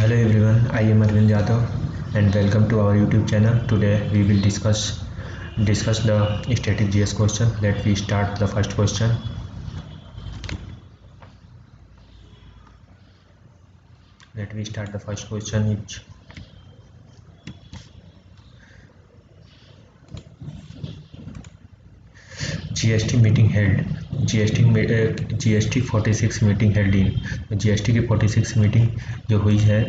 Hello everyone, I am Arvind Yadav and welcome to our YouTube channel. Today we will discuss the static GS question. Let me start the first question. Is GST meeting held. GST 46 meeting held in GST की 46 meeting जो हुई है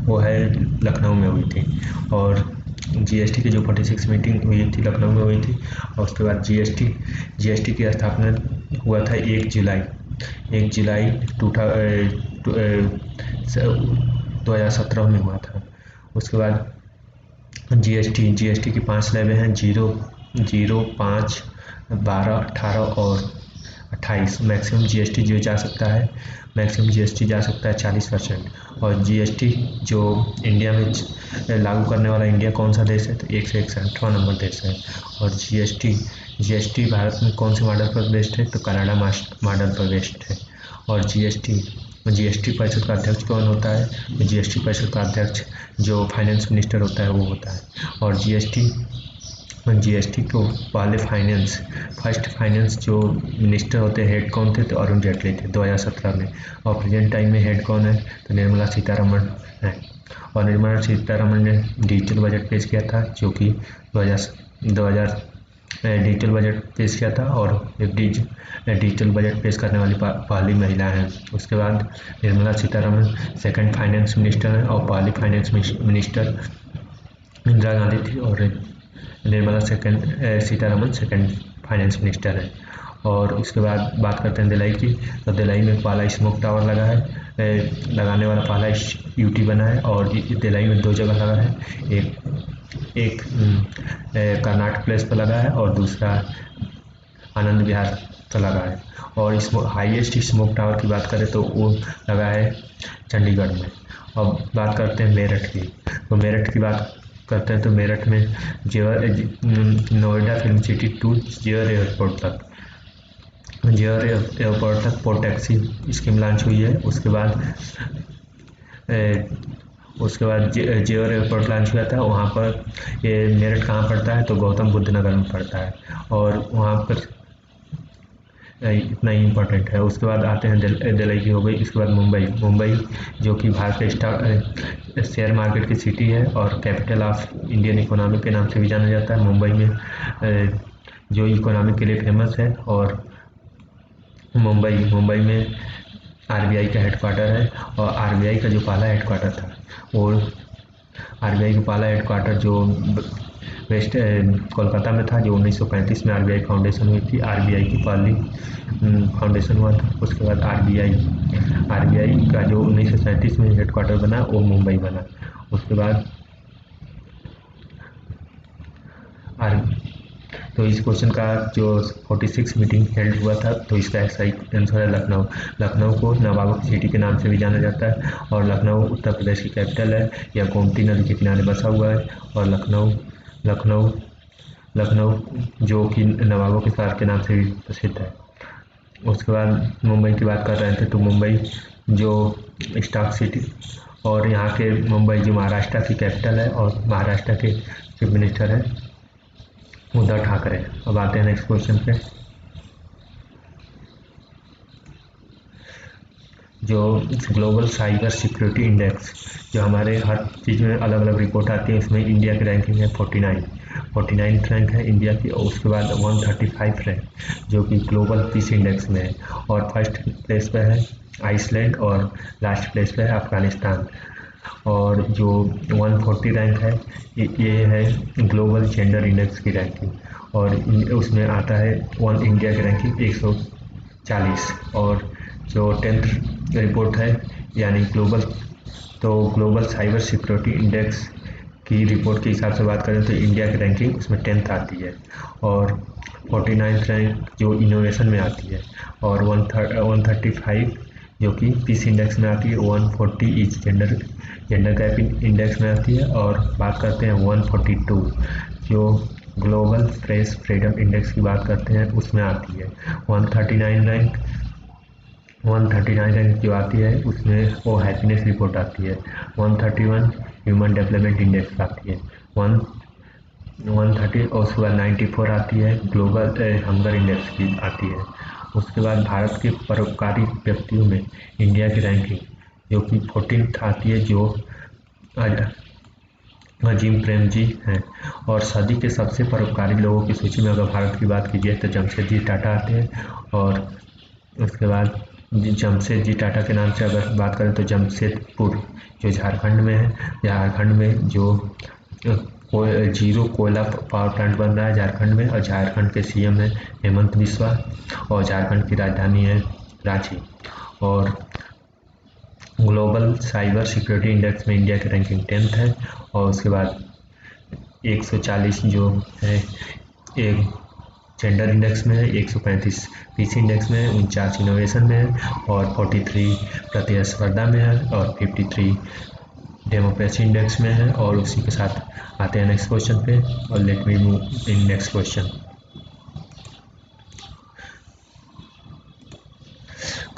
वो है लखनऊ में हुई थी। और GST की जो 46 मीटिंग हुई थी लखनऊ में हुई थी। और उसके बाद GST की स्थापना हुआ था 1 जुलाई 2017 में हुआ था। उसके बाद GST की 5 स्लैबें हैं 0, 5, 12, 18 और 28। मैक्सिमम GST जो जा सकता है 40%। और GST जो इंडिया में लागू करने वाला इंडिया कौन सा देश है तो 161वां नंबर देश है। और GST भारत में कौन से मॉडल पर बेस्ड है तो कनाडा मॉडल पर बेस्ड है। और GST परिषद का अध्यक्ष कौन होता है तो GST परिषद का अध्यक्ष जो फाइनेंस मिनिस्टर होता है वो होता है। और GST को पहले फर्स्ट फाइनेंस जो मिनिस्टर होते हैं हेड कौन थे तो अरुण जेटली थे 2017 में। और प्रेजेंट टाइम में हेड कौन है तो निर्मला सीतारमण है। और निर्मला सीतारमण ने डिजिटल बजट पेश किया था जो कि 2000 डिजिटल बजट पेश किया था और डिजिटल बजट पेश करने वाली पहली महिला है। उसके बाद Nirmala Sitharaman second finance minister है और पहली फाइनेंस मिनिस्टर इंदिरा गांधी थी और Nirmala Sitharaman second finance minister है। और उसके बाद बात करते हैं दिल्ली की तो दिल्ली में पहला स्मोक टावर लगा है, लगाने वाला पहला UT बना है। और दिल्ली में 2 जगह लगा है, एक कर्नाटक प्लेस पर लगा है और दूसरा आनंद विहार पर लगा है। और हाईएस्ट स्मोक टावर की बात करें तो वो लगा है चंडीगढ़ में। अब बात करते हैं मेरठ की तो मेरठ की बात करते हैं तो मेरठ में नोएडा फिल्म सिटी टू जेवर एयरपोर्ट तक पोर्ट टैक्सी स्कीम लॉन्च हुई है। उसके बाद जेवर एयरपोर्ट लॉन्च हुआ था। वहाँ पर ये मेरठ कहाँ पड़ता है तो गौतम बुद्ध नगर में पड़ता है और वहाँ पर इतना ही इम्पोर्टेंट है। उसके बाद आते हैं दिल्ली की हो गई। इसके बाद मुंबई जो कि भारत के शेयर मार्केट की सिटी है और कैपिटल ऑफ इंडियन इकोनॉमी के नाम से भी जाना जाता है। मुंबई में जो इकोनॉमी के लिए फेमस है। और मुंबई में RBI का हेडक्वार्टर है। और RBI का जो पहला हेडक्वार्टर था वो RBI का पहला हेडक्वार्टर जो वेस्ट कोलकाता में था जो 1935 में RBI फाउंडेशन हुई थी। RBI की पहली फाउंडेशन हुआ था। उसके बाद RBI का जो 1937 में हेडक्वार्टर बना वो मुंबई बना। उसके बाद तो इस क्वेश्चन का जो 46 मीटिंग हेल्ड हुआ था तो इसका सही आंसर है लखनऊ को नवाबों की सिटी के नाम से भी जाना जाता है। और लखनऊ उत्तर प्रदेश की कैपिटल है। यह गोमती नदी के किनारे बसा हुआ है। और लखनऊ जो कि नवाबों के शहर के नाम से भी प्रसिद्ध है। उसके बाद मुंबई की बात कर रहे थे तो मुंबई जो स्टॉक सिटी और यहाँ के मुंबई जो महाराष्ट्र की कैपिटल है और महाराष्ट्र के चीफ मिनिस्टर है उद्धव ठाकरे। अब आते हैं नेक्स्ट क्वेश्चन पे। जो ग्लोबल साइबर सिक्योरिटी इंडेक्स जो हमारे हर चीज़ में अलग अलग रिपोर्ट आती है उसमें इंडिया की रैंकिंग है 49 रैंक है इंडिया की। और उसके बाद 135 रैंक जो कि ग्लोबल पीस इंडेक्स में है। और फर्स्ट प्लेस पे है आइसलैंड और लास्ट प्लेस पे है अफगानिस्तान। और जो 140 रैंक है ये है ग्लोबल जेंडर इंडेक्स की रैंकिंग। और उसमें आता है इंडिया की रैंकिंग 140। और जो 10th रिपोर्ट है यानी ग्लोबल साइबर सिक्योरिटी इंडेक्स की रिपोर्ट के हिसाब से बात करें तो इंडिया की रैंकिंग उसमें 10th आती है। और 49th रैंक जो इनोवेशन में आती है। और 135 जो कि पीस इंडेक्स में आती है। 140 इच जेंडर गैप इंडेक्स में आती है। और बात करते हैं 142 जो ग्लोबल प्रेस फ्रीडम इंडेक्स की बात करते हैं उसमें आती है। 139 रैंक 139 रैंक जो आती है उसमें वो हैप्पीनेस रिपोर्ट आती है। 131 ह्यूमन डेवलपमेंट इंडेक्स आती है। 130 और उसके बाद 94 आती है ग्लोबल हंगर इंडेक्स की आती है। उसके बाद भारत के परोपकारी व्यक्तियों में इंडिया की रैंकिंग जो कि 14th आती है, जो अजीम प्रेम जी हैं। और सदी के सबसे परोपकारी लोगों की सूची में अगर भारत की बात कीजिए तो जमशेदजी टाटा आते हैं। और उसके बाद जमशेदजी टाटा के नाम से अगर बात करें तो जमशेदपुर जो झारखंड में है, झारखंड में जो जीरो कोयला पावर प्लांट बन रहा है झारखंड में, और झारखंड के सीएम है हेमंत बिस्वा, और झारखंड की राजधानी है रांची। और ग्लोबल साइबर सिक्योरिटी इंडेक्स में इंडिया की रैंकिंग 10th है। और उसके बाद 140 जो है एक जेंडर इंडेक्स में है, 135 पीसी इंडेक्स में है, 49 इनोवेशन में है, और 43 प्रतिस्पर्धा में है, और 53 डेमोक्रेसी इंडेक्स में है। और उसी के साथ आते हैं नेक्स्ट क्वेश्चन पे, और let me move in next question.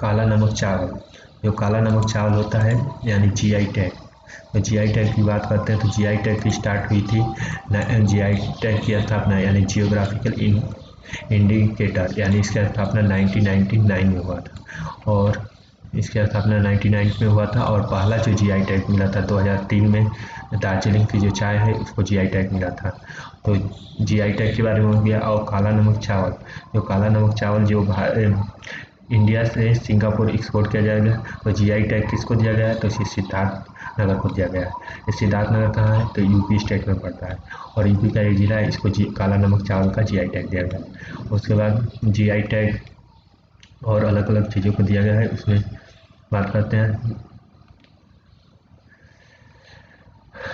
काला नमक चावल, जो काला नमक चावल होता है यानी जीआई टैग। तो जीआई टैग की बात करते हैं तो जीआई टैग की स्टार्ट हुई थी, जीआई टैग की स्थापना यानी जियोग्राफिकल इंडिकेटर यानी इसकी स्थापना 1999 में हुआ था। और इसकी स्थापना 1999 में हुआ था। और पहला जो जीआई टैग मिला था 2003 में, दार्जिलिंग की जो चाय है उसको जीआई टैग मिला था। तो जीआई टैग के बारे में हो गया। और काला नमक चावल, जो काला नमक चावल जो इंडिया से सिंगापुर एक्सपोर्ट किया जाएगा, तो जीआई टैग किसको दिया गया है, तो इसे सिद्धार्थ नगर को दिया गया है। ये सिद्धार्थ नगर कहाँ है, तो यूपी स्टेट में पड़ता है, और यूपी का एक जिला है, इसको काला नमक चावल का जीआई टैग दिया गया है। उसके बाद जीआई टैग और अलग अलग चीज़ों को दिया गया है, उसमें बात करते हैं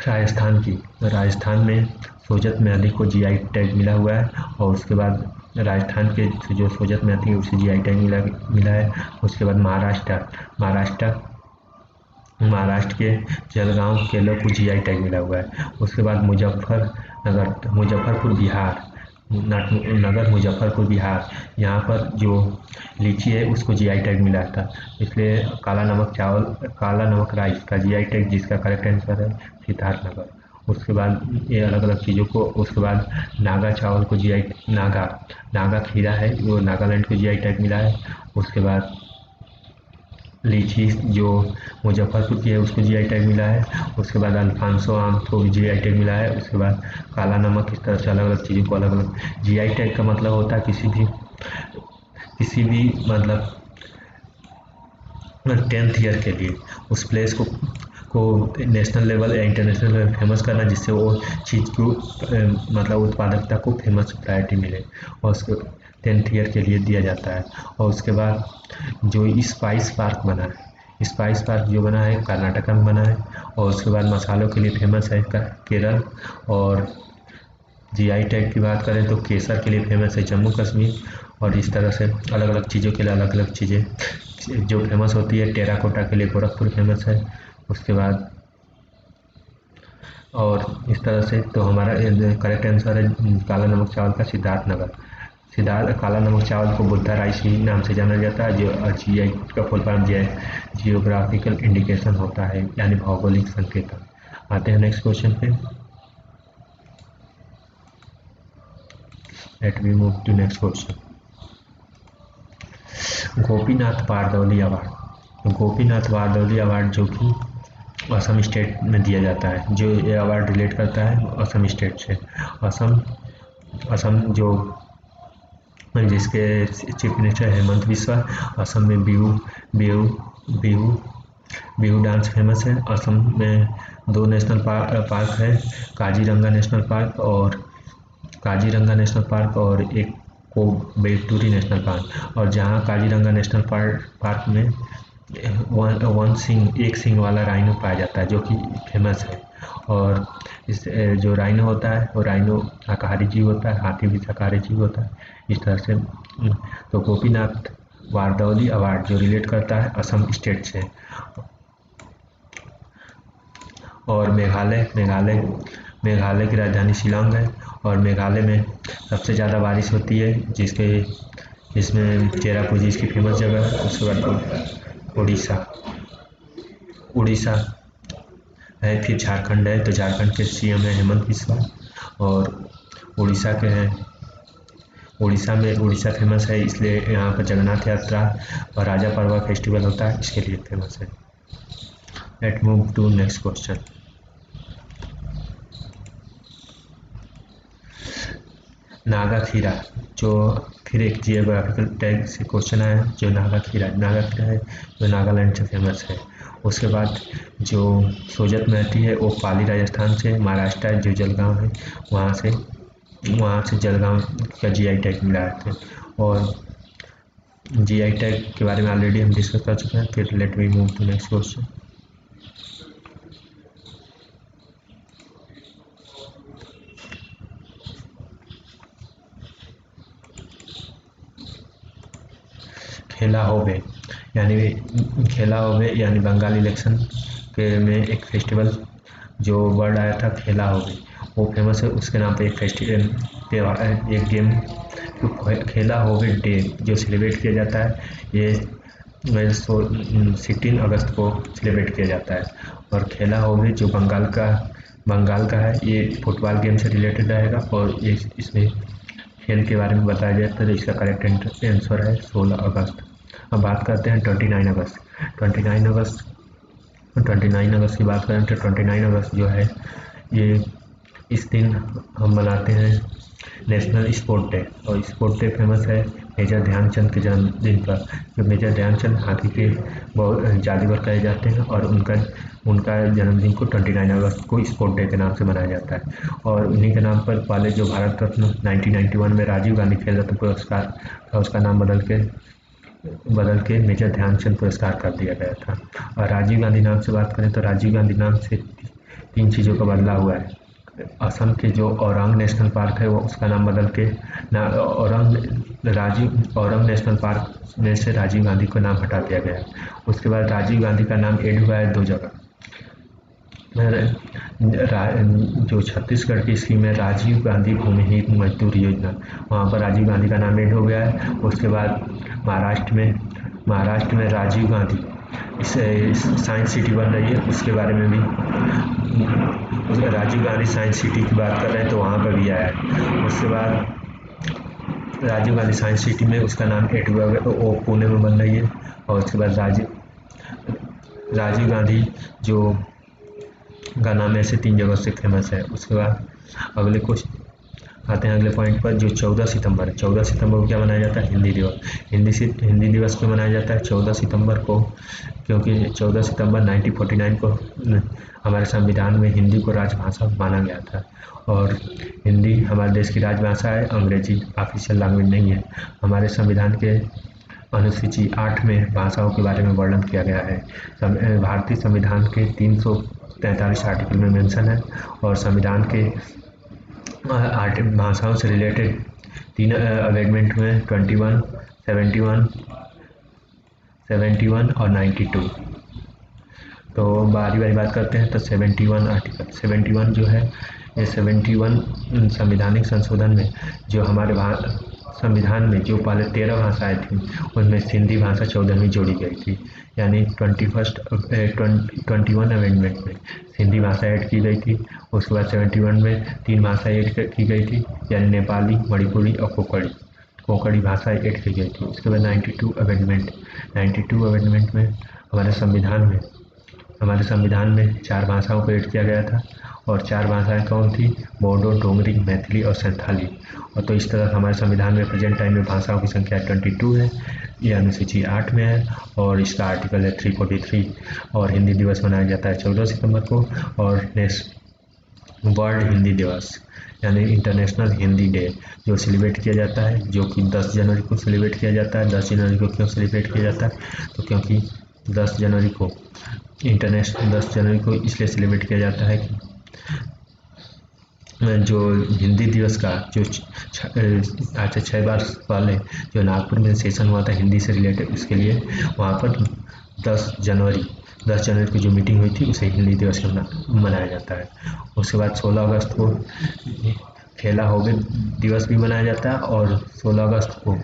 राजस्थान की। राजस्थान में सोजत मैदी को जीआई टैग मिला हुआ है। और उसके बाद राजस्थान के जो सोजत मैदी है उसे जीआई टैग मिला है। उसके बाद महाराष्ट्र के जलगांव केलों को जीआई टैग मिला हुआ है। उसके बाद मुजफ्फरपुर बिहार, यहाँ पर जो लीची है उसको जीआई टैग मिला था। इसलिए काला नमक राइस का जीआई टैग जिसका करेक्ट आंसर है सिद्धार्थनगर। उसके बाद ये अलग अलग चीज़ों को, उसके बाद नागा चावल को नागा खीरा है वो नागालैंड को जीआई टैग मिला है। उसके बाद लीची जो मुजफ्फरपुर की है उसको जीआई टैग मिला है। उसके बाद अल्फांसो आम को भी जीआई टैग मिला है। उसके बाद काला नमक, इस तरह से अलग अलग चीज़ों को अलग अलग जीआई टैग का मतलब होता है किसी भी मतलब 10th ईयर के लिए उस प्लेस को नेशनल लेवल या इंटरनेशनल लेवल फेमस करना, जिससे वो चीज़ को मतलब उत्पादकता को फेमस प्रायोरिटी मिले, और उसको 10th ईयर के लिए दिया जाता है। और उसके बाद जो स्पाइस पार्क बना है, स्पाइस पार्क जो बना है कर्नाटका में बना है। और उसके बाद मसालों के लिए फेमस है केरल। और जीआई टैग की बात करें तो केसर के लिए फेमस है जम्मू कश्मीर। और इस तरह से अलग अलग चीज़ों के लिए अलग अलग चीज़ें जो फेमस होती है, टेराकोटा के लिए गोरखपुर फेमस है। उसके बाद और इस तरह से तो हमारा करेक्ट आंसर है काला नमक चावल का सिद्धार्थ। काला नमक चावल को बुद्धा राइस ही नाम से जाना जाता है, जो जीआई का फुल फॉर्म जियोग्राफिकल इंडिकेशन होता है यानी भौगोलिक संकेतन। आते हैं नेक्स्ट क्वेश्चन पे। Let we move to next question. Gopinath Bardoloi award, Gopinath Bardoloi award जो कि असम स्टेट में दिया जाता है, जो ये अवार्ड रिलेट करता है असम स्टेट से। असम जो जिसके चीफ मिनिस्टर हेमंत बिस्वा। असम में बिहू डांस फेमस है। असम में 2 नेशनल पार्क है, काजीरंगा नेशनल पार्क और एक को बेलटूरी नेशनल पार्क। और जहाँ काजीरंगा नेशनल पार्क में एक सिंग वाला राइनो पाया जाता है जो कि फेमस है। और इस जो राइनो होता है वो राइनो शाकाहारी जीव होता है, हाथी भी शाकाहारी जीव होता है। इस तरह से तो गोपीनाथ बारदौली अवार्ड जो रिलेट करता है असम स्टेट से। और मेघालय की राजधानी शिलांग है। और मेघालय में सबसे ज़्यादा बारिश होती है, इसमें चेरापूंजी इसकी फेमस जगह है। उसके बाद उड़ीसा उड़ीसा है, फिर झारखंड है, तो झारखंड के सीएम है हेमंत बिस्वा। और उड़ीसा के हैं, उड़ीसा में उड़ीसा फेमस है, इसलिए यहाँ पर जगन्नाथ यात्रा और राजा परवा फेस्टिवल होता है, इसके लिए फेमस है। Let move to next question. Naga खीरा, जो फिर एक जियोग्राफिकल टैग से क्वेश्चन आया, जो नागा खीरा है जो नागालैंड से फेमस है। उसके बाद जो सोजत में आती है वो पाली राजस्थान से, महाराष्ट्र है जो जलगांव है वहाँ से जलगांव का जीआई टैग मिला है। और जीआई टैग के बारे में ऑलरेडी हम डिस्कस कर चुके हैं। फिर let we move to next question. खेला होबे यानी बंगाल इलेक्शन के में एक फेस्टिवल जो वर्ड आया था खेला होबे, वो फेमस है। उसके नाम पे एक फेस्टिवल त्योहार, एक गेम खेला होबे डे जो सेलिब्रेट किया जाता है, ये 16 अगस्त को सेलिब्रेट किया जाता है। और खेला होबे जो बंगाल का है, ये फुटबॉल गेम से रिलेटेड रहेगा। और ये इसमें खेल के बारे में बताया जाए तो इसका करेक्ट आंसर है 16 अगस्त। अब बात करते हैं 29 अगस्त। 29 अगस्त की बात करें तो 29 अगस्त जो है ये इस दिन हम मनाते हैं नेशनल स्पोर्ट डे। और स्पोर्ट डे फेमस है मेजर ध्यानचंद के जन्मदिन पर। जो मेजर ध्यानचंद हॉकी के बहुत जादूगर कहे जाते हैं, और उनका जन्मदिन को 29 अगस्त को स्पोर्ट डे के नाम से मनाया जाता है। और उन्हीं के नाम पर पहले जो भारत रत्न 1991 में राजीव गांधी खेल रत्न पुरस्कार था, उसका नाम बदल के मेजर ध्यानचंद पुरस्कार कर दिया गया था। और राजीव गांधी नाम से बात करें तो राजीव गांधी नाम से 3 चीज़ों का बदला हुआ है। असम के जो औरंग नेशनल पार्क है वो उसका नाम बदल के औरंग नेशनल पार्क में से राजीव गांधी को नाम हटा दिया गया। उसके बाद राजीव गांधी का नाम ऐड हुआ है 2 जगह। जो छत्तीसगढ़ की स्कीम है राजीव गांधी भूमिहीन मजदूर योजना, वहाँ पर राजीव गांधी का नाम ऐड हो गया है। उसके बाद महाराष्ट्र में राजीव गांधी साइंस सिटी बन रही है, उसके बारे में भी राजीव गांधी साइंस सिटी की बात कर रहे हैं तो वहाँ पर भी आया है। उसके बाद राजीव गांधी साइंस सिटी में उसका नाम ऐड हुआ है, वो पुणे में बन रही है। और उसके बाद राजीव गांधी जो का नाम ऐसे 3 जगह से फेमस है। उसके बाद अगले पॉइंट पर जो 14 सितंबर है, 14 सितंबर को क्या मनाया जाता है? हिंदी दिवस। हिंदी दिवस क्यों मनाया जाता है 14 सितंबर को? क्योंकि 14 सितंबर 1949 को हमारे संविधान में हिंदी को राजभाषा माना गया था। और हिंदी हमारे देश की राजभाषा है, अंग्रेजी ऑफिशियल लैंग्वेज नहीं है। हमारे संविधान के अनुसूची 8 में भाषाओं के बारे में वर्णन किया गया है। भारतीय संविधान के 343 आर्टिकल में मेंशन है। और संविधान के भाषाओं से रिलेटेड 3 अमेंडमेंट में 21, 71 और 92। तो बारी बात करते हैं। तो 71 आर्टिकल 71 जो है, ये 71 संविधानिक संशोधन में जो हमारे संविधान में जो पहले 13 भाषाएं थीं उनमें सिंधी भाषा 14वीं जोड़ी गई थी। यानी 21 अमेंडमेंट में सिंधी भाषा ऐड की गई थी। उसके बाद 71 में 3 भाषाएं ऐड की गई थी, यानी नेपाली, मणिपुरी और कोंकणी भाषा ऐड की गई थी। उसके बाद 92 अमेंडमेंट में हमारे संविधान में 4 भाषाओं को ऐड किया गया था। और 4 भाषाएं कौन थी? बोडो, डोगरी, मैथिली और संथाली। और तो इस तरह हमारे संविधान में प्रेजेंट टाइम में भाषाओं की संख्या 22 है। यह अनुसूची 8 में है और इसका आर्टिकल है 343। और हिंदी दिवस मनाया जाता है 14 सितंबर को। और वर्ल्ड हिंदी दिवस यानी इंटरनेशनल हिंदी डे जो सेलिब्रेट किया जाता है, जो कि 10 जनवरी को सेलिब्रेट किया जाता है। 10 जनवरी को क्यों सेलिब्रेट किया जाता है? तो क्योंकि 10 जनवरी को इसलिए सेलिब्रेट किया जाता है कि जो हिंदी दिवस का जो आज से 6 बार पहले जो नागपुर में सेशन हुआ था हिंदी से रिलेटेड, उसके लिए वहाँ पर 10 जनवरी को जो मीटिंग हुई थी उसे हिंदी दिवस मनाया जाता है। उसके बाद 16 अगस्त को खेला होबे दिवस भी मनाया जाता है। और 16 अगस्त को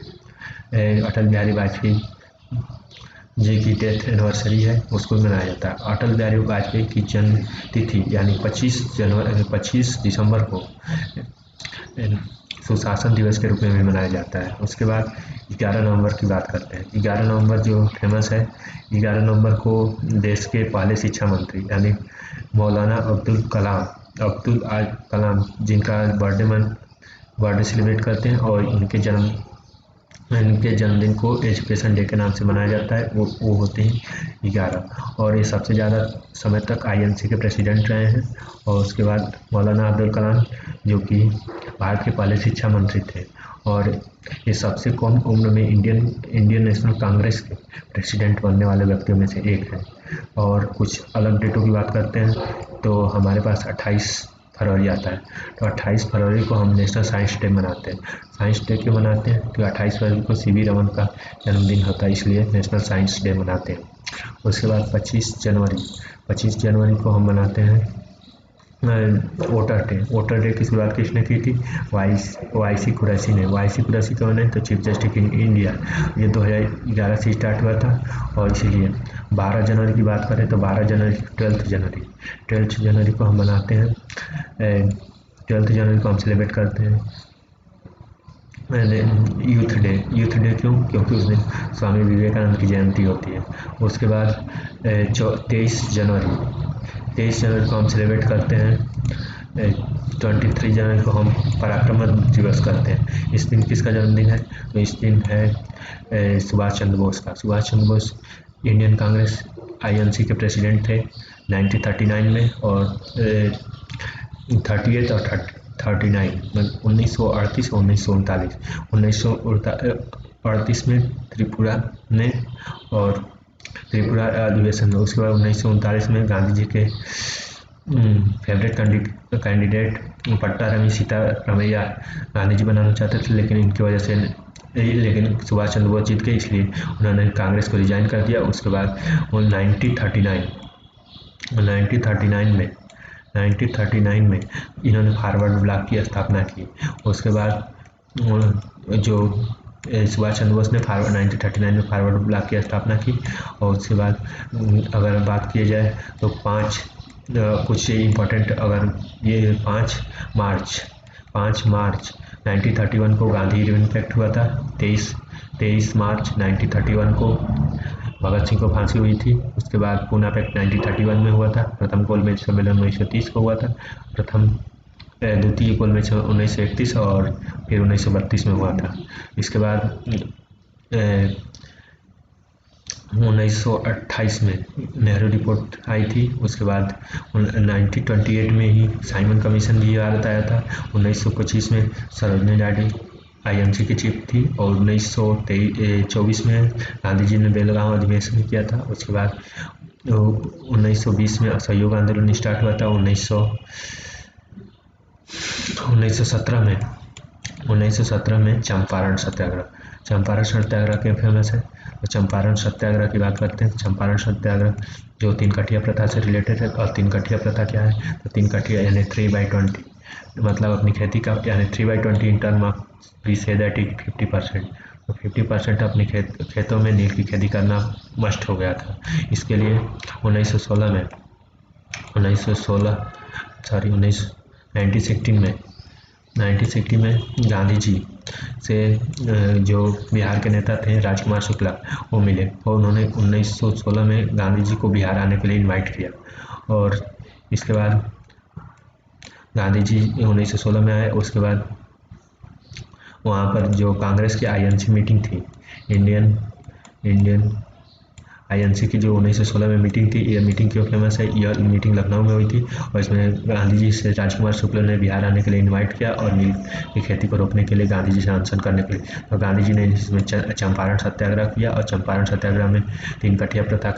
अटल बिहारी वाजपेयी जी की डेथ एनिवर्सरी है, उसको मनाया जाता है। अटल बिहारी वाजपेयी की जन्म तिथि यानी 25 दिसंबर को सुशासन दिवस के रूप में भी मनाया जाता है। उसके बाद 11 नवंबर की बात करते हैं। 11 नवंबर जो फेमस है, 11 नवंबर को देश के पहले शिक्षा मंत्री यानी मौलाना अब्दुल आज कलाम जिनका बर्थडे सेलिब्रेट करते हैं, और इनके जन्मदिन को एजुकेशन डे के नाम से मनाया जाता है। वो होते हैं 11, और ये सबसे ज़्यादा समय तक आईएनसी के प्रेसिडेंट रहे हैं। और उसके बाद मौलाना अब्दुल कलाम जो कि भारत के पहले शिक्षा मंत्री थे, और ये सबसे कम उम्र में इंडियन नेशनल कांग्रेस के प्रेसिडेंट बनने वाले व्यक्तियों में से एक है। और कुछ अलग डेटों की बात करते हैं तो हमारे पास 28 फरवरी आता है। तो 28 फरवरी को हम नेशनल साइंस डे मनाते हैं। साइंस डे क्यों मनाते हैं? तो 28 फरवरी को सीवी रमन का जन्मदिन होता है, इसलिए नेशनल साइंस डे मनाते हैं। उसके बाद 25 जनवरी को हम मनाते हैं वोटर डे की शुरुआत किसने की थी? वाई सी कुरैशी ने। वाई सी कुरैशी कौन है? तो चीफ जस्टिस इन इंडिया। ये 2011 से स्टार्ट हुआ था, और इसीलिए 12 जनवरी की बात करें तो 12 जनवरी 12 जनवरी को हम मनाते हैं। 12 जनवरी को हम सेलिब्रेट करते हैं यूथ डे क्यों? क्योंकि उस दिन स्वामी विवेकानंद की जयंती होती है। उसके बाद 23 जनवरी को हम सेलिब्रेट करते हैं। 23 जनवरी को हम पराक्रम दिवस करते हैं। इस दिन किसका जन्मदिन है? तो इस दिन है सुभाष चंद्र बोस का। सुभाष चंद्र बोस इंडियन कांग्रेस आईएनसी के प्रेसिडेंट थे 1939 में, और 38 और 39 मतलब 1938 और 1939। 1938 में त्रिपुरा अधिवेशन में। उसके बाद 1939 में गांधी जी के फेवरेट कैंडिडेट पट्टा रमी सीतारमैया गांधी जी बनाना चाहते थे, लेकिन इनकी वजह से सुभाष चंद्र बोस जीत गए, इसलिए उन्होंने कांग्रेस को रिजाइन कर दिया। उसके बाद वो 1939 में इन्होंने फॉरवर्ड ब्लॉक की स्थापना की। उसके बाद जो सुभाष चंद्र बोस ने 1939 में फॉरवर्ड ब्लॉक की स्थापना की। और उसके बाद अगर बात की जाए तो कुछ इम्पोर्टेंट, अगर ये 5 मार्च 1931 को गांधी इरविन एक्ट हुआ था। 23 मार्च 1931 को भगत सिंह को फांसी हुई थी। उसके बाद पूना पैक्ट 1931 में हुआ था। प्रथम गोलमेज सम्मेलन 1930 को हुआ था। द्वितीय गोलमेज 1931 और फिर 1932 में हुआ था। इसके बाद 1928 में नेहरू रिपोर्ट आई थी। उसके बाद 1928 में ही साइमन कमीशन भी भारत आया था। 1925 में सरोजनी नायडू आईएनसी की चीफ थी, और 1924 में गांधी जी ने बेलगांव अधिवेशन किया था। उसके बाद 1920 में असहयोग आंदोलन स्टार्ट हुआ था। 1917 में चंपारण सत्याग्रह क्यों फेमस है? तो चंपारण सत्याग्रह की बात करते हैं। चंपारण सत्याग्रह जो 3 कठिया प्रथा से रिलेटेड है। और 3 कठिया प्रथा क्या है? तो 3 कठिया यानी 3/20, मतलब अपनी खेती का, यानी 3/20 in term of we say that is 50%। तो 50% अपने खेतों में नील की खेती करना मस्ट हो गया था। इसके लिए 1916 में गांधी जी से जो बिहार के नेता थे राजकुमार शुक्ला, वो मिले, और उन्होंने 1916 में गांधी जी को बिहार आने के लिए इनवाइट किया। और इसके बाद गांधी जी 1916 में आए। उसके बाद वहाँ पर जो कांग्रेस की आईएनसी मीटिंग थी, इंडियन आईएनसी की जो 1916 में मीटिंग थी, यह मीटिंग क्यों फेमस है? यह मीटिंग लखनऊ में हुई थी, और इसमें गांधी जी से राजकुमार शुक्ला ने बिहार आने के लिए इनवाइट किया, और नील की खेती को रोकने के लिए गांधी जी से अनशन करने के लिए। तो गांधी जी ने इसमें चंपारण सत्याग्रह किया, और चंपारण सत्याग्रह में 3 कठिया प्रथा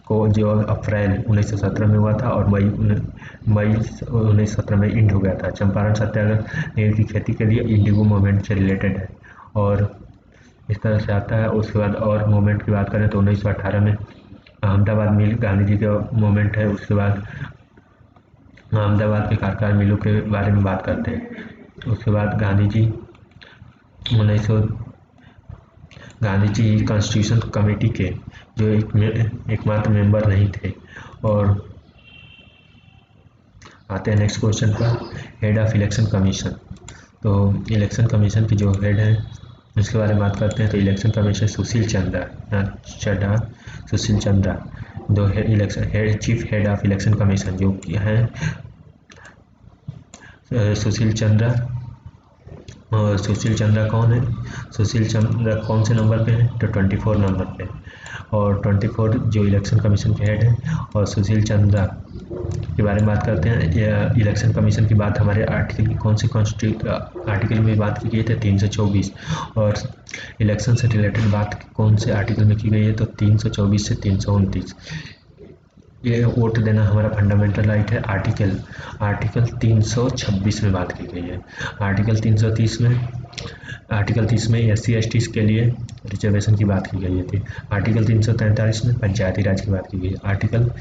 को जो अप्रैल 1917 में हुआ था, और मई 1917 में इंड हो गया था। चंपारण सत्याग्रह नील की खेती के लिए इंडिगो मूवमेंट से रिलेटेड है, और इस तरह से आता है। उसके बाद और मूवमेंट की बात करें तो 1918 में अहमदाबाद मिल गांधी जी का मूवमेंट है। उसके बाद अहमदाबाद के कारखाना मिलों के बारे में बात करते हैं। उसके बाद गांधी जी गांधी जी कॉन्स्टिट्यूशन कमेटी के जो एकमात्र मेंबर नहीं थे। और आते हैं नेक्स्ट क्वेश्चन पर, हेड ऑफ इलेक्शन कमीशन। तो इलेक्शन कमीशन की जो हेड है उसके बारे में बात करते हैं। तो इलेक्शन कमीशन सुशील चंद्रा दो election chief head of election commission जो कि हैं सुशील चंद्रा। और सुशील चंद्रा कौन है? सुशील चंद्रा कौन से नंबर पे है? तो 24 नंबर पे। और 24 जो इलेक्शन कमीशन के हेड हैं। और सुशील चंद्रा के बारे में बात करते हैं। इलेक्शन कमीशन की बात हमारे आर्टिकल की कौन सी आर्टिकल में बात की गई थी? 324। और इलेक्शन से रिलेटेड बात कौन से आर्टिकल में की गई है? तो 324 से 329। ये वोट देना हमारा फंडामेंटल राइट है। आर्टिकल 326 में बात की गई है। आर्टिकल 330 में SC/ST के लिए रिजर्वेशन की बात की गई थी। आर्टिकल 343 में पंचायती राज की बात की गई है। Article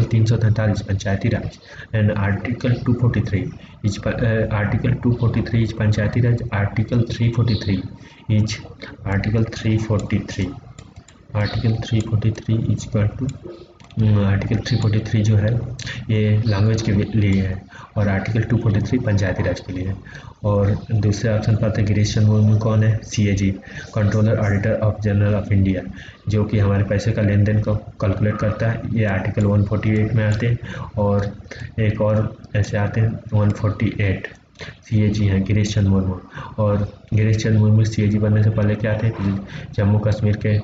343 Panchayati Raj and article 243 is Panchayati Raj. Article 343 article 343 जो है ये लैंग्वेज के लिए है। और आर्टिकल 243 पंचायती राज के लिए है। और दूसरे ऑप्शन पर आते हैं गिरीश चंद्र मुर्मू। कौन है? CAG controller auditor of general of India, जो कि हमारे पैसे का लेन देन को कैलकुलेट करता है। ये आर्टिकल 148 में आते हैं। और एक और ऐसे आते हैं 148 CAG हैं गिरीश चंद्र मुर्मू। और गिरीश चंद्र मुर्मू CAG बनने से पहले क्या थे? जम्मू कश्मीर के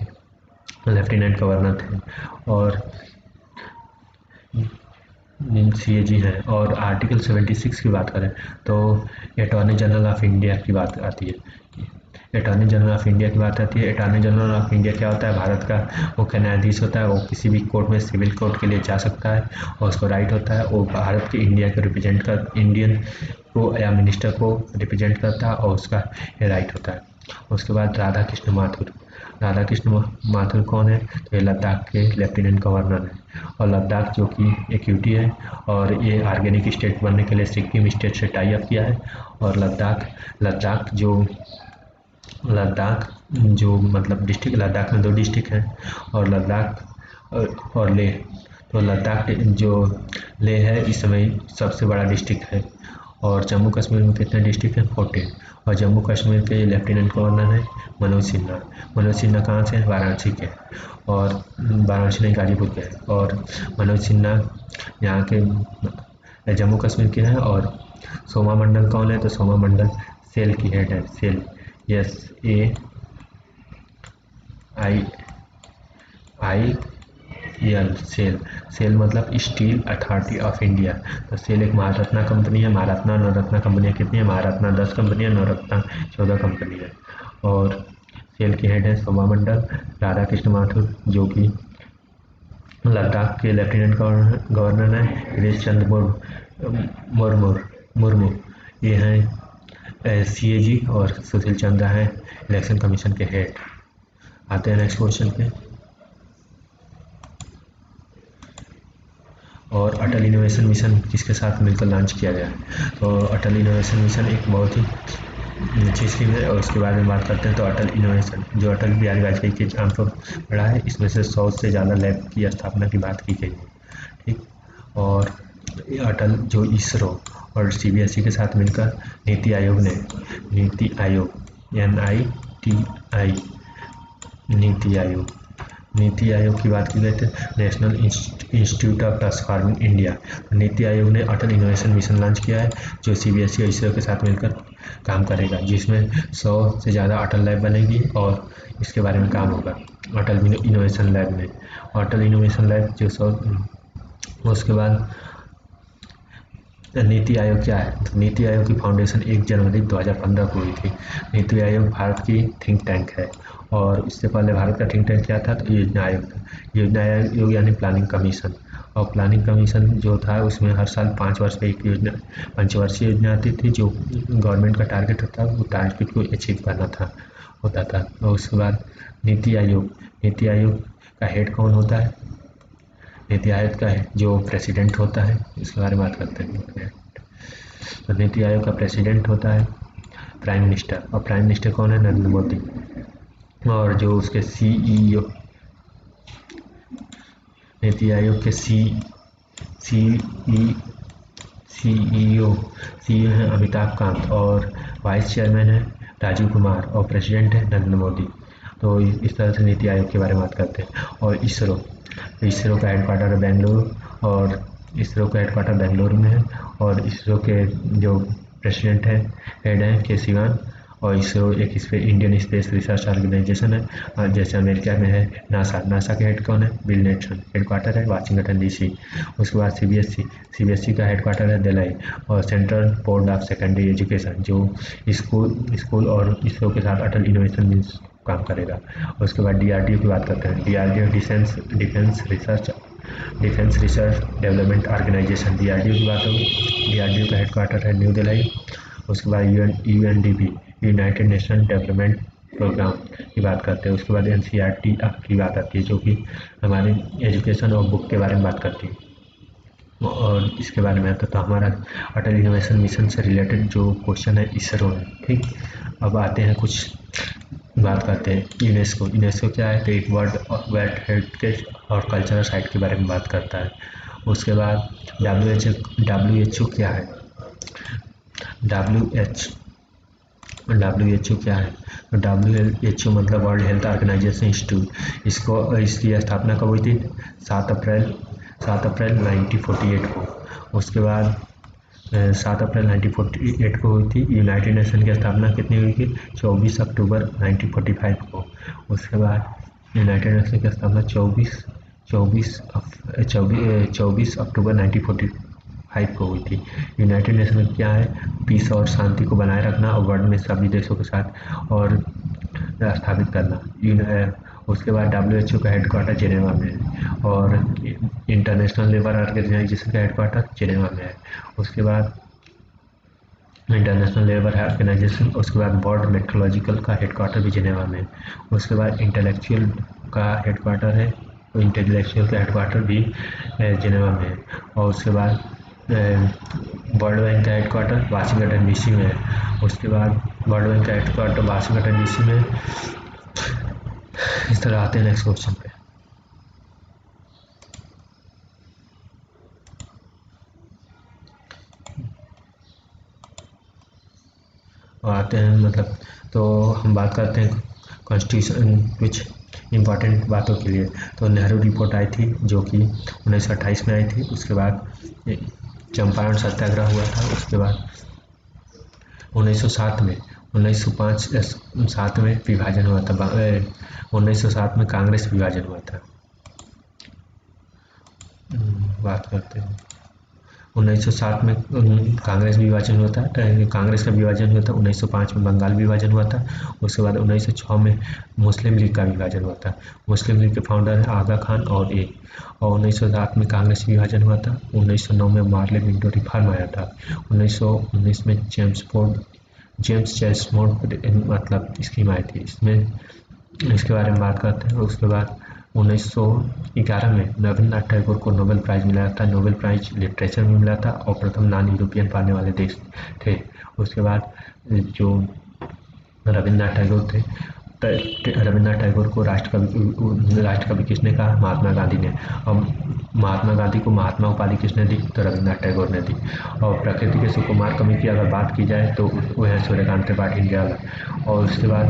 लेफ्टिनेंट गवर्नर थे। और CAG हैं। और आर्टिकल 76 की बात करें तो अटॉर्नी जनरल ऑफ इंडिया की बात आती है। अटॉर्नी जनरल ऑफ इंडिया की बात आती है। अटॉर्नी जनरल ऑफ इंडिया क्या होता है? भारत का मुख्य न्यायाधीश होता है। वो किसी भी कोर्ट में सिविल कोर्ट के लिए जा सकता है और उसको राइट होता है। वो भारत के इंडियन को या मिनिस्टर को रिप्रेजेंट करता है और उसका ये राइट होता है। उसके बाद राधा कृष्ण माथुर कौन है? तो ये लद्दाख के लेफ्टिनेंट गवर्नर हैं। और लद्दाख जो कि एक यूटी है और ये ऑर्गेनिक स्टेट बनने के लिए सिक्किम स्टेट से टाई अप किया है। और लद्दाख जो मतलब डिस्ट्रिक्ट, लद्दाख में 2 डिस्ट्रिक्ट हैं। और लद्दाख और लेह। तो लद्दाख जो लेह है इस समय सबसे बड़ा डिस्ट्रिक्ट है। और जम्मू कश्मीर में कितने डिस्ट्रिक्ट हैं? 14। और जम्मू कश्मीर के लेफ्टिनेंट गवर्नर हैं मनोज सिन्हा कहाँ से हैं? वाराणसी के। और वाराणसी नहीं, गाजीपुर के हैं। और मनोज सिन्हा यहाँ के जम्मू कश्मीर के हैं। और सोमा मंडल कौन है? तो सोमा मंडल सेल की हेड है। सेल SAIL सेल मतलब स्टील अथॉरिटी ऑफ इंडिया। तो सेल एक महारत्ना कंपनी है। महारत्ना नवरत्ना कंपनियाँ कितनी है? महारत्ना 10 कंपनियाँ, नवरत्ना 14 कंपनी है। और सेल की हेड है सोमा मंडल। राधा कृष्ण माथुर जो कि लद्दाख के लेफ्टिनेंट गवर्नर हैं। गिरीश चंद्र मुर्मू ये हैं CAG। और सुशील चंद्रा हैं इलेक्शन कमीशन के हेड। आते हैं नेक्स्ट क्वेश्चन पे। और अटल इनोवेशन मिशन किसके साथ मिलकर लॉन्च किया गया है? तो अटल इनोवेशन मिशन एक बहुत ही अच्छी स्कीम है। और उसके बारे में बात करते हैं। तो अटल इनोवेशन जो अटल बिहारी वाजपेयी के नाम पर पड़ा है, इसमें से 100 से ज़्यादा लैब की स्थापना की बात की गई है। ठीक। और अटल जो इसरो और CBSE के साथ मिलकर नीति आयोग नीति आयोग की बात की गई थी। National institute of transforming India. NITI Aayog ने अटल इनोवेशन मिशन लॉन्च किया है जो CBSE और इसरो के साथ मिलकर काम करेगा, जिसमें 100 से ज़्यादा अटल लैब बनेगी और इसके बारे में काम होगा अटल इनोवेशन लैब में। अटल इनोवेशन लैब जो 100। उसके बाद नीति आयोग क्या है? तो नीति आयोग की फाउंडेशन 1 जनवरी 2015 को हुई थी। नीति आयोग भारत की थिंक टैंक है। और इससे पहले भारत का थिंक टैंक क्या था? तो योजना आयोग था। योजना आयोग यानी प्लानिंग कमीशन। और प्लानिंग कमीशन जो था उसमें हर साल 5 वर्ष पे एक योजना, पंचवर्षीय योजना आती थी। जो गवर्नमेंट का टारगेट होता है वो टारगेट को अचीव करना होता था। और उसके बाद नीति आयोग का हेड कौन होता है? नीति आयोग का है जो प्रेसिडेंट होता है, इसके बारे में बात करते हैं। तो नीति आयोग का प्रेसिडेंट होता है प्राइम मिनिस्टर, और प्राइम मिनिस्टर कौन है? नरेंद्र मोदी। और जो उसके सीईओ, नीति आयोग के सीईओ हैं अमिताभ कांत, और वाइस चेयरमैन है राजीव कुमार, और प्रेसिडेंट है नरेंद्र मोदी। तो इस तरह से नीति आयोग के बारे में बात करते हैं। और इसरो का हेडक्वार्टर है बेंगलुरु, और इसरो का हेडक्वार्टर बेंगलुरु में है। और इसरो के जो प्रेसिडेंट है, हेड हैं के सिवान। और इसरो एक इंडियन स्पेस रिसर्च ऑर्गेनाइजेशन है, और जैसे अमेरिका में है नासा के हेड कौन है? बिल नेल्सन, हेडक्वार्टर है वाशिंगटन डीसी। उसके बाद सीबीएसई का हेडक्वार्टर है दिल्ली, और central board of secondary education जो स्कूल और इसरो के साथ अटल इनोवेशन मीन्स काम करेगा। उसके बाद डीआरडीओ की बात करते हैं। DRDO defence research development organisation, DRDO की बात होगी। डीआरडीओ का हेडक्वार्टर है न्यू दिल्ली। उसके बाद UNDP, United Nation development programme की बात करते हैं। उसके बाद एनसीईआरटी की बात आती है, जो कि हमारे एजुकेशन और बुक के बारे में बात करती है। और इसके बारे में आता तो हमारा अटल इनोवेशन मिशन से रिलेटेड जो क्वेश्चन है इसरो है। ठीक, अब आते हैं कुछ बात करते हैं यूनेस्को क्या है? तो एक वर्ल्ड हेरिटेज और कल्चरल साइट के बारे में बात करता है। उसके बाद डब्ल्यूएचओ क्या है? डब्ल्यूएचओ क्या है? तो डब्ल्यूएचओ मतलब वर्ल्ड हेल्थ ऑर्गेनाइजेशन इंस्टीट्यूट। इसकी स्थापना कब हुई थी? 7 अप्रैल 1948 को। उसके बाद 7 अप्रैल 1948 को हुई थी। यूनाइटेड नेशन की स्थापना कितनी हुई थी? 24 अक्टूबर 1945 को। उसके बाद यूनाइटेड नेशन की स्थापना 24 अक्टूबर 1945 को हुई थी। यूनाइटेड नेशन क्या है? पीस और शांति को बनाए रखना और वर्ल्ड में सभी देशों के साथ और स्थापित करना। उसके बाद डब्ल्यूएचओ का हेडक्वार्टर जेनेवा में है, और इंटरनेशनल लेबर ऑर्गेनाइजेशन का हेडक्वार्टर जेनेवा में है। उसके बाद इंटरनेशनल लेबर ऑर्गेनाइजेशन, उसके बाद वर्ल्ड मेट्रोलॉजिकल का हेडक्वार्टर भी जेनेवा में है। उसके बाद इंटेलेक्चुअल का हेडक्वार्टर है, तो इंटेलेक्चुअल का हेडक्वार्टर भी जेनेवा में है। और उसके बाद वर्ल्ड बैंक का हेडक्वार्टर वाशिंगटन डीसी में है। उसके बाद वर्ल्ड बैंक का हेडक्वार्टर वाशिंगटन डीसी में है। इस तरह आते हैं नेक्स्ट क्वेश्चन पे। और आते हैं मतलब तो हम बात करते हैं कॉन्स्टिट्यूशन कुछ इम्पॉर्टेंट बातों के लिए। तो नेहरू रिपोर्ट आई थी जो कि 1928 में आई थी। उसके बाद चंपारण सत्याग्रह हुआ था। उसके बाद 1907 में विभाजन हुआ था। 1907 में कांग्रेस विभाजन हुआ था। बात करते हैं 1907 में कांग्रेस विभाजन हुआ था। कांग्रेस का विभाजन हुआ था। 1905 में बंगाल विभाजन हुआ था। उसके बाद 1906 में मुस्लिम लीग का विभाजन हुआ था। मुस्लिम लीग के फाउंडर हैं आगा खान और 1907 में कांग्रेस विभाजन हुआ था। 1909 में मार्ले मिंटो रिफॉर्म आया था। 1919 में जेम्स चेस्टमोट मतलब स्कीम आई थी। इसके बारे में बात करते हैं। उसके बाद 1911 में रविन्द्रनाथ टैगोर को नोबेल प्राइज़ मिला था। नोबेल प्राइज़ लिटरेचर में मिला था और प्रथम नॉन यूरोपियन पाने वाले देश थे। उसके बाद जो रविन्द्रनाथ टैगोर थे, रविन्द्रनाथ टैगोर को राष्ट्रकवि किसने कहा? महात्मा गांधी ने। और महात्मा गांधी को महात्मा उपाधि किसने दी? तो रविन्द्रनाथ टैगोर ने दी। और प्रकृति के सुकुमार कवि की अगर बात की जाए तो वो है सूर्यकांत त्रिपाठी निराला। और उसके बाद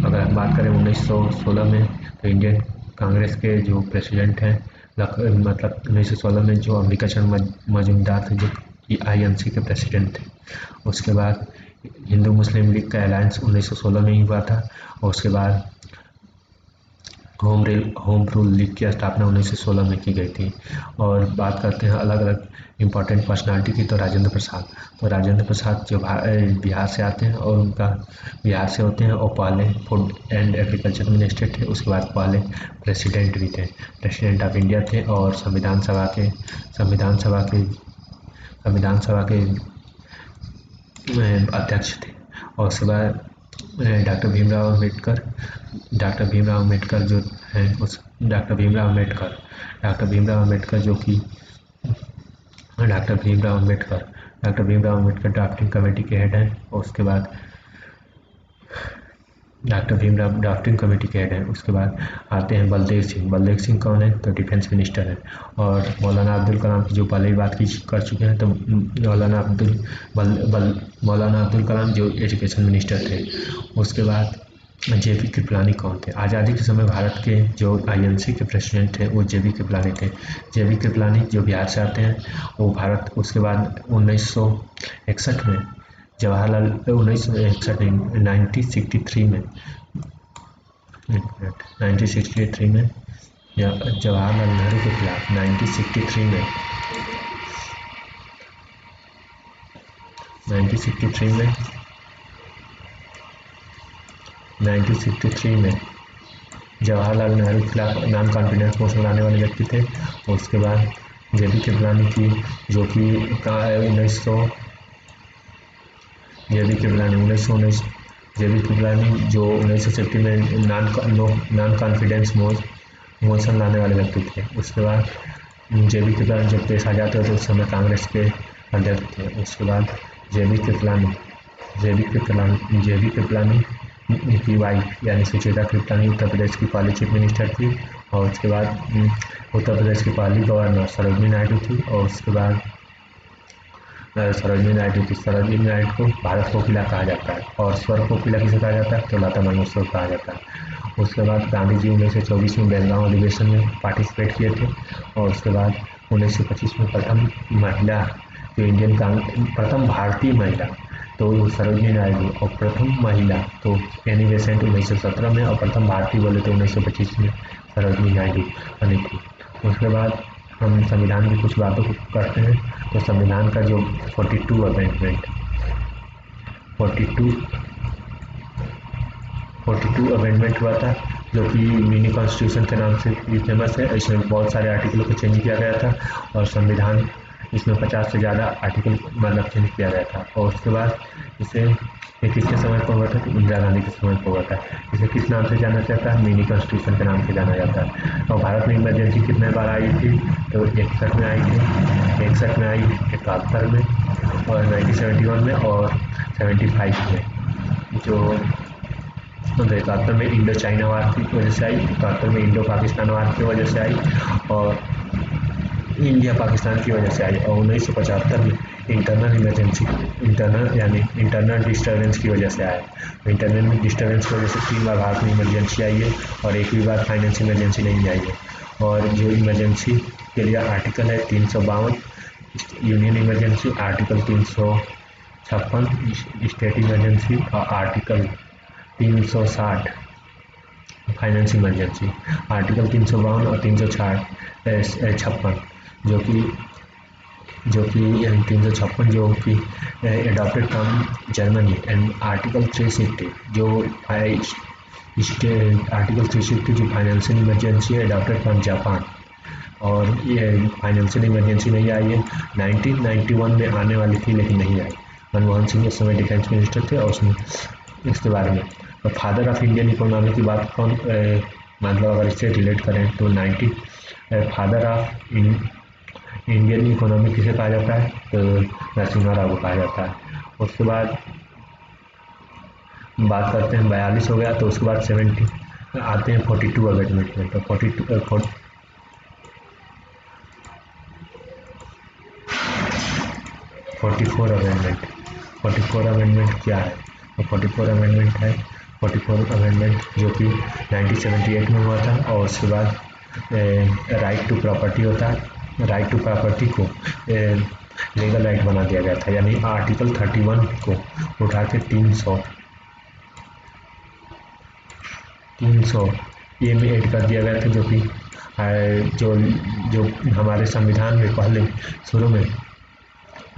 अगर हम बात करें 1916 में, तो इंडियन कांग्रेस के जो प्रेसिडेंट हैं मतलब 1916 में जो अंबिकाचरण मजूमदार थे, जो कि INC के प्रेसिडेंट थे। उसके बाद हिंदू मुस्लिम लीग का अलायंस 1916 में ही हुआ था। और उसके बाद होम रूल लीग की स्थापना 1916 में की गई थी। और बात करते हैं अलग अलग इम्पॉर्टेंट पर्सनालिटी की, तो राजेंद्र प्रसाद जो बिहार से आते हैं और उनका बिहार से होते हैं, और पहले फूड एंड एग्रीकल्चर मिनिस्टर थे। उसके बाद पहले प्रेसिडेंट भी थे, प्रेसिडेंट ऑफ इंडिया थे, और संविधान सभा के अध्यक्ष थे। और उसके बाद डॉक्टर भीमराव अम्बेडकर जो हैं उस doctor Bhimrao Ambedkar drafting committee के हेड हैं। और उसके बाद डॉक्टर भीमराव ड्राफ्टिंग कमेटी के हेड हैं। उसके बाद आते हैं बलदेव सिंह। बलदेव सिंह कौन है? तो डिफेंस मिनिस्टर है। और मौलाना अब्दुल कलाम की जो पहले ही बात की कर चुके हैं, तो मौलाना अब्दुल कलाम जो एजुकेशन मिनिस्टर थे। उसके बाद जेबी कृपलानी कौन थे? आज़ादी के समय भारत के जो आईएनसी के प्रेसिडेंट थे वो जेबी कृपलानी थे। जेबी कृपलानी जो बिहार से आते हैं वो भारत, उसके बाद 1961 में जवाहरलाल 1961 में 1963 में 1963 में जवाहरलाल नेहरू के खिलाफ 1963 में 1963 में जवाहरलाल नेहरू के खिलाफ नॉन कॉन्फिडेंस मोशन लाने वाले व्यक्ति थे। और उसके बाद जेबी कृपलानी की जो कि जेबी कृपलानी जो 1960 में नॉन कॉन्फिडेंस मोशन लाने वाले व्यक्ति थे। उसके बाद जेबी कृपलानी जब देश आजाद हुए तो उस समय कांग्रेस के अध्यक्ष थे। उसके बाद जेबी कृपलानी की वाइफ यानी सुचेता कृपलानी उत्तर प्रदेश की पहली चीफ मिनिस्टर थी। और उसके बाद उत्तर प्रदेश की पहली गवर्नर सरोजनी नायडू थी। और उसके बाद सरोजनी नायडू को भारत कोकिला कहा जाता है। और स्वर कोकिला किसे कहा जाता है? तो लता मंगेशकर कहा जाता है। उसके बाद गांधी जी 1924 में बेलगांव अधिवेशन में पार्टिसिपेट किए थे। और उसके बाद 1925 में प्रथम भारतीय महिला तो सरोजनी नायडू, और प्रथम महिला तो एनी बेसेंट 1917 में, और प्रथम भारतीय बोले तो 1925 में सरोजनी नायडू बनी थी। उसके बाद हम संविधान की कुछ बातों को करते हैं। तो संविधान का जो 42 अमेंडमेंट हुआ था, जो कि मिनी कॉन्स्टिट्यूशन के नाम से फेमस है। इसमें बहुत सारे आर्टिकलों को चेंज किया गया था और संविधान इसमें 50 से ज़्यादा आर्टिकल मतलब चेंज किया गया था। और उसके बाद इसे किसके समय पर हुआ था? तो इंदिरा गांधी के समय पर हुआ था। इसे किस नाम से जाना जाता है? मिनी कॉन्स्टिट्यूशन के नाम से जाना जाता है। और भारत में इमरजेंसी कितने बार आई थी? तो 61 में आई थी, 61 में आई, 71 में, और 1971 में, और 75 में। जो 71 में इंडो चाइना वार की वजह से आई, 71 में इंडो पाकिस्तान वार की वजह से आई, और इंडिया पाकिस्तान की वजह से आई। और 1975 में इंटरनल डिस्टर्बेंस की वजह से आया। इंटरनल डिस्टर्बेंस की वजह से 3 बार भारत में इमरजेंसी आई है और एक भी बार फाइनेंस इमरजेंसी नहीं आई है। और जो इमरजेंसी के लिए आर्टिकल है 352 union emergency, article 356 state emergency, और आर्टिकल 360 फाइनेंस इमरजेंसी। आर्टिकल 352 और 356 जो कि 356 जो कि adopted from Germany, and article 360 जो आर्टिकल 360 जो फाइनेंशियल इमरजेंसी है एडॉप्टेड फ्रॉम जापान। और ये फाइनेंशियल इमरजेंसी नहीं आई है, 1991 में आने वाली थी लेकिन नहीं आई। मनमोहन सिंह उस समय डिफेंस मिनिस्टर थे और उसमें इसके बारे में। और फादर ऑफ इंडियन इकोनॉमी की बात कौन मतलब अगर इससे रिलेट करें तो फादर ऑफ इंडियन इकोनॉमी किसे कहा जाता है? तो नरसिम्हा राव को कहा जाता है। उसके बाद बात करते हैं 42 हो गया, तो उसके बाद 70 आते हैं 42 अमेंडमेंट में। तो 44 अमेंडमेंट क्या है? तो 44 अमेंडमेंट है 44 अमेंडमेंट जो कि 1978 में हुआ था। और उसके बाद राइट टू प्रॉपर्टी होता है, राइट टू प्रॉपर्टी को लीगल राइट बना दिया गया था। यानी आर्टिकल 31 को उठा के 300 ए में ऐड कर दिया गया था, जो कि जो हमारे संविधान में पहले शुरू में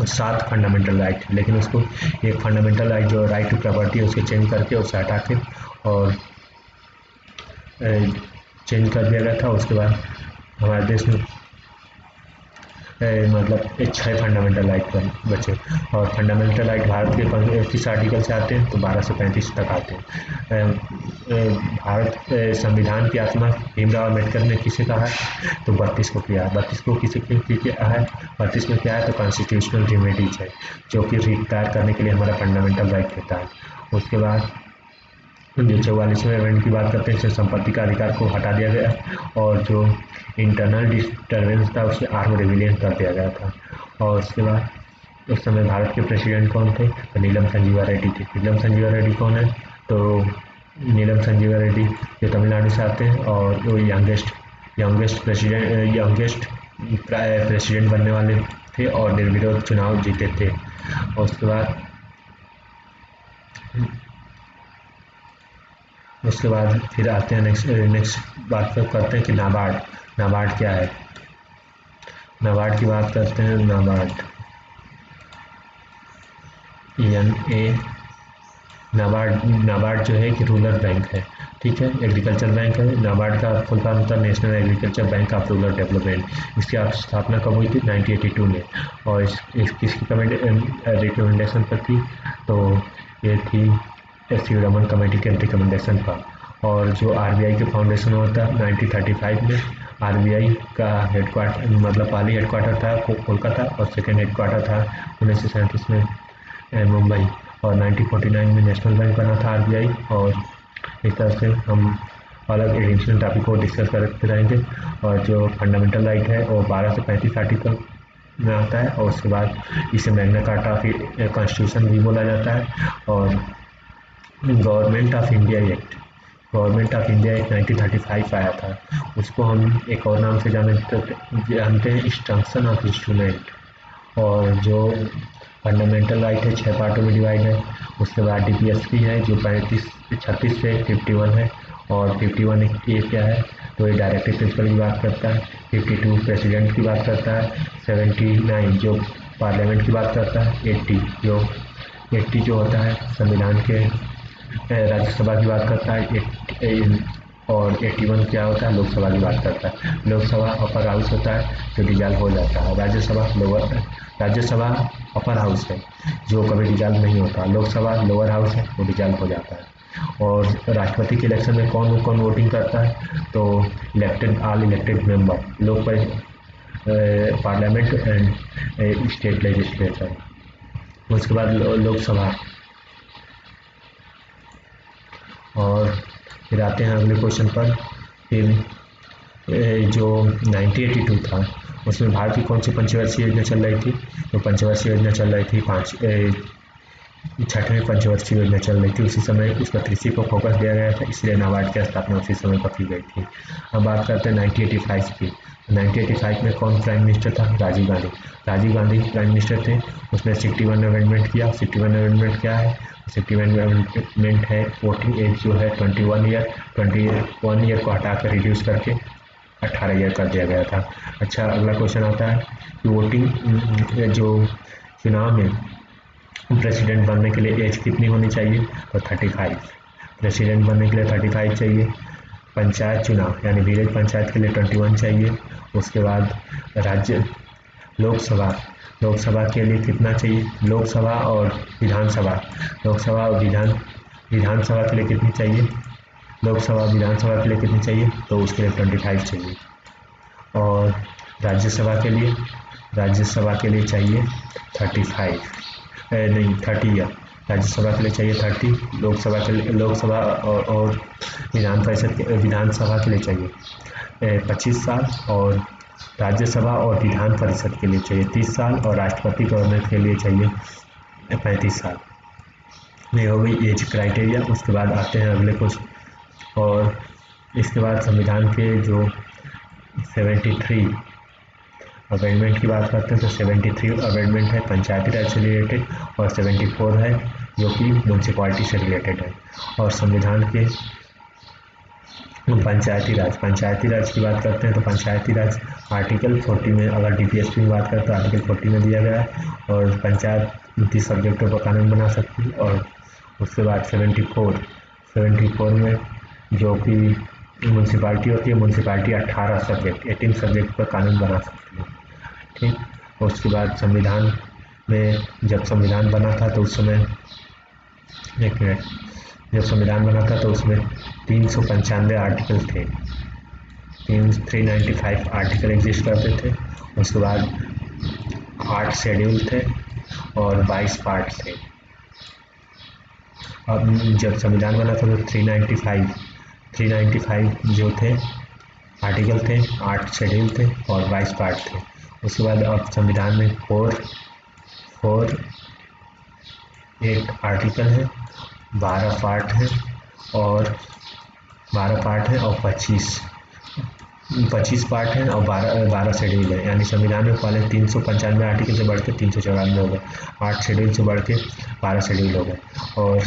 7 फंडामेंटल राइट, लेकिन उसको एक फंडामेंटल राइट जो राइट टू प्रॉपर्टी है उसको चेंज करके उसे हटा के और चेंज कर दिया गया था। उसके बाद हमारे देश में मतलब 6 फंडामेंटल राइट बचे। और फंडामेंटल राइट भारत के किस आर्टिकल से आते हैं? तो 12 से 35 तक आते हैं। भारत संविधान की आत्मा भीमराव अम्बेडकर ने किसे कहा है? तो 32 को किया है। 32 को किसे किया है? 32 में क्या है? तो कॉन्स्टिट्यूशनल रेमेडीज है, जो कि रिटायर करने के लिए हमारा फंडामेंटल राइट होता है। उसके बाद जो 44वें अमेंडमेंट की बात करते हैं इसमें संपत्ति का अधिकार को हटा दिया गया और जो इंटरनल डिस्टर्बेंस था उसे आर्म रेविलियन कर दिया गया था। और उसके बाद उस समय भारत के प्रेसिडेंट कौन थे? तो नीलम संजीवा रेड्डी थे। नीलम संजीवा रेड्डी कौन है? तो नीलम संजीवा रेड्डी जो तमिलनाडु से आते हैं और वो यंगेस्ट प्रेसिडेंट बनने वाले थे और निर्विरोध चुनाव जीते थे। और उसके बाद फिर आते हैं नेक्स्ट बात करते हैं कि नाबार्ड क्या है। नाबार्ड की बात करते हैं। नाबार्ड जो है कि रूरल बैंक है, ठीक है, एग्रीकल्चर बैंक है। नाबार्ड का फुल फॉर्म होता है national agriculture bank of rural development. इसकी स्थापना कब हुई थी? 1982 में। और किसकी रिकमेंडेशन पर थी? तो ये थी सी रमन कमेटी के रिकमेंडेशन पर। और जो आरबीआई के फाउंडेशन होता है 1935 में। आरबीआई का हेडक्वार्टर मतलब पहली हेडक्वार्टर था कोलकाता और सेकेंड हेडक्वार्टर था 1937 में मुंबई। और 1949 में नेशनल बैंक बना था आरबीआई। और इस तरह से हम अलग एडिशनल टॉपिक को डिस्कस करते रहेंगे। और जो फंडामेंटल राइट है वो 12 से 35 आर्टिकल में आता है। और उसके बाद इसे मैग्ना कार्टा कॉन्स्टिट्यूशन भी बोला जाता है। और गवर्नमेंट ऑफ इंडिया एक्ट 1935 आया था। उसको हम एक और नाम से जानते हैं इंस्ट्रक्शन ऑफ इंस्ट्रूमेंट। और जो फंडामेंटल राइट है 6 पार्टों में डिवाइड है। उसके बाद डीपीएसपी है जो 36 से 51 है। और 51 ये क्या है? तो ये डायरेक्टिव प्रिंसिपल की बात करता है। 52 प्रेसिडेंट की बात करता है। 79 जो पार्लियामेंट की बात करता है। 80 जो होता है संविधान के राज्यसभा की बात करता है। और 81 क्या होता है? लोकसभा की बात करता है। लोकसभा अपर हाउस होता है जो डिजॉल्व हो जाता है। राज्यसभा अपर हाउस है जो कभी डिजॉल्व नहीं होता। लोकसभा लोअर हाउस है वो डिजॉल्व हो जाता है। और राष्ट्रपति के इलेक्शन में कौन वोटिंग करता है? तो ऑल इलेक्टेड मेंबर लोग पार्लियामेंट एंड स्टेट लेजिस्लेचर। उसके बाद लोकसभा। और फिर आते हैं अगले क्वेश्चन पर। फिर जो 1982 था उसमें भारत की कौन सी पंचवर्षीय योजना चल रही थी? तो पंचवर्षीय योजना चल रही थी 6वीं पंचवर्षीय योजना चल रही थी। उसी समय इस पर कृषि को फोकस दिया गया था, इसलिए नाबार्ड की स्थापना उसी समय पर की गई थी। अब बात करते हैं 1985 की। 1985 में कौन प्राइम मिनिस्टर था? राजीव गांधी प्राइम मिनिस्टर थे। उसने 61 अमेंडमेंट किया। 61 अमेंडमेंट क्या है? 61 अमेंडमेंट है वोटिंग एज जो है 21 ईयर को हटाकर रिड्यूस करके 18 ईयर कर दिया गया था। अच्छा, अगला क्वेश्चन आता है कि वोटिंग जो चुनाव में प्रेसिडेंट बनने के लिए एज कितनी होनी चाहिए? तो 35। प्रेसिडेंट बनने के लिए 35 चाहिए। पंचायत चुनाव यानी विलेज पंचायत के लिए 21 चाहिए। उसके बाद लोकसभा के लिए कितना चाहिए? लोकसभा और विधानसभा के लिए कितनी चाहिए? लोकसभा विधानसभा के लिए कितनी चाहिए? तो उसके लिए 25 चाहिए। और राज्यसभा के लिए चाहिए 30 ईयर। राज्यसभा के लिए चाहिए 30। लोकसभा और विधानसभा के लिए चाहिए 25 साल। और राज्यसभा और विधान परिषद के लिए चाहिए 30 साल। और राष्ट्रपति गवर्नर के लिए चाहिए 35 साल। ये हो गई एज क्राइटेरिया। उसके बाद आते हैं अगले क्वेश्चन। और इसके बाद संविधान के जो 73 अमेंडमेंट की बात करते हैं तो 73 अमेंडमेंट है पंचायती राज से रिलेटेड। और 74 है जो कि म्यूनसिपैलिटी से रिलेटेड है। और संविधान के पंचायती राज की बात करते हैं तो पंचायती राज आर्टिकल 40 में, अगर डीपीएसपी की बात करते हैं तो आर्टिकल 40 में दिया गया है। और पंचायत 29 सब्जेक्टों पर कानून बना सकती है। और उसके बाद 74 में जो कि म्यूनसिपैलिटी होती है, म्यूनसिपैलिटी 18 सब्जेक्ट पर कानून बना सकती है, ठीक। उसके बाद संविधान में जब संविधान बना था तो उस समय जब संविधान बना था तो उसमें 395 आर्टिकल थे। 395 आर्टिकल एग्जिस्ट करते थे। उसके बाद 8 शेड्यूल थे और 22 पार्ट थे। अब जब संविधान बना था तो 395 जो थे आर्टिकल थे, 8 शेड्यूल थे और 22 पार्ट थे। उसके बाद अब संविधान में 8 आर्टिकल है, 12 पार्ट है और 25 पार्ट है और 12 शेड्यूल है। यानी संविधान में पहले 395 आर्टिकल से बढ़ के 394 हो गए, 8 शेड्यूल से बढ़ के 12 शेड्यूल हो गए और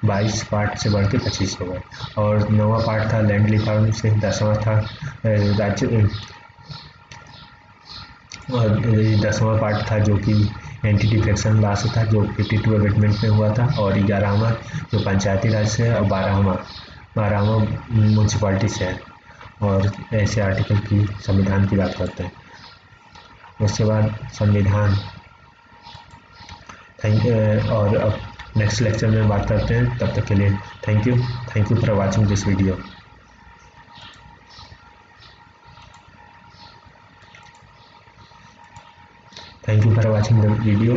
22 पार्ट से बढ़ के 25 हो गए। और 9वां पार्ट था लैंड रिफॉर्म से, 10वां था राज्य और 10वां पार्ट था जो कि एंटी डिफेक्शन लॉ से था, जो 52 अमेंडमेंट में हुआ था। और 11वां जो पंचायती राज से है और 12वां म्यूनसिपालिटी से है। और ऐसे आर्टिकल की संविधान की बात करते हैं। उसके बाद संविधान और अब नेक्स्ट लेक्चर में बात करते हैं। तब तक के लिए thank you for watching this video. Thank you for watching the video.